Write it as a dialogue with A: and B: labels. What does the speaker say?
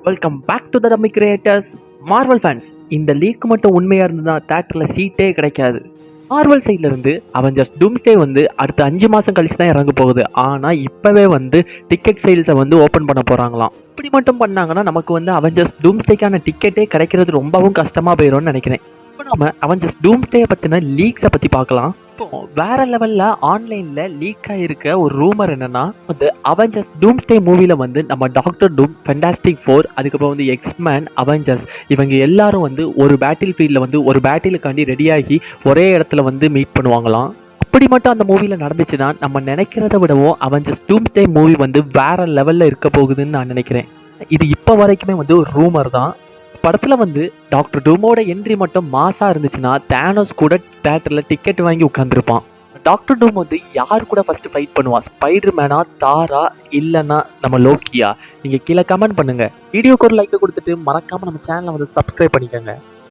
A: Welcome back to the dummy creators. Marvel fans, இந்த league மட்டும் உண்மையாக இருந்ததுன்னா தேட்டரில் சீட்டே கிடைக்காது. மார்வல் சைட்ல இருந்து அவெஞ்சர்ஸ் டூம்ஸ்டே அடுத்த 5 மாதம் கழிச்சு தான் இறங்க போகுது. ஆனால் இப்போவே டிக்கெட் சேல்ஸை ஓப்பன் பண்ண போகிறாங்களாம். இப்படி மட்டும் பண்ணாங்கன்னா நமக்கு அவெஞ்சர்ஸ் டூம்ஸ்டேக்கான டிக்கெட்டே கிடைக்கிறது ரொம்பவும் கஷ்டமாக போயிடும்னு நினைக்கிறேன். இப்போ நம்ம அவெஞ்சர்ஸ் டூம்ஸ்டே பற்றின லீக்ஸை பற்றி பார்க்கலாம். இப்போ வேற லெவல்ல ஆன்லைன்ல லீக் ஆயிருக்க ஒரு ரூமர் என்னன்னா அவெஞ்சர்ஸ் டூம்ஸ்டே மூவில நம்ம டாக்டர் டூம், ஃபென்டாஸ்டிக் ஃபோர், அதுக்கப்புறம் எக்ஸ்மேன், அவெஞ்சர்ஸ் இவங்க எல்லாரும் ஒரு பேட்டில் ஃபீல்ட்ல ஒரு பேட்டிலுக்காண்டி ரெடியாகி ஒரே இடத்துல மீட் பண்ணுவாங்களாம். அப்படி மட்டும் அந்த மூவில நடந்துச்சுன்னா நம்ம நினைக்கிறத விடவும் அவெஞ்சர்ஸ் டூம்ஸ்டே மூவி வேற லெவல்ல இருக்க போகுதுன்னு நான் நினைக்கிறேன். இது இப்போ வரைக்குமே ஒரு ரூமர் தான். படத்துல டாக்டர் டூமோட என்ட்ரி மட்டும் மாசா இருந்துச்சுன்னா தேனோஸ் கூட தியேட்டர்ல டிக்கெட் வாங்கி உட்காந்துருப்பான். டாக்டர் டூம் யார் கூட ஃபர்ஸ்ட் ஃபைட் பண்ணுவான்? ஸ்பைடர் மேனா, தாரா, இல்லைன்னா நம்ம லோக்கியா? நீங்க கீழே கமெண்ட் பண்ணுங்க. வீடியோக்கு ஒரு லைக் கொடுத்துட்டு மறக்காம நம்ம சேனலை சப்ஸ்கிரைப் பண்ணிக்கோங்க.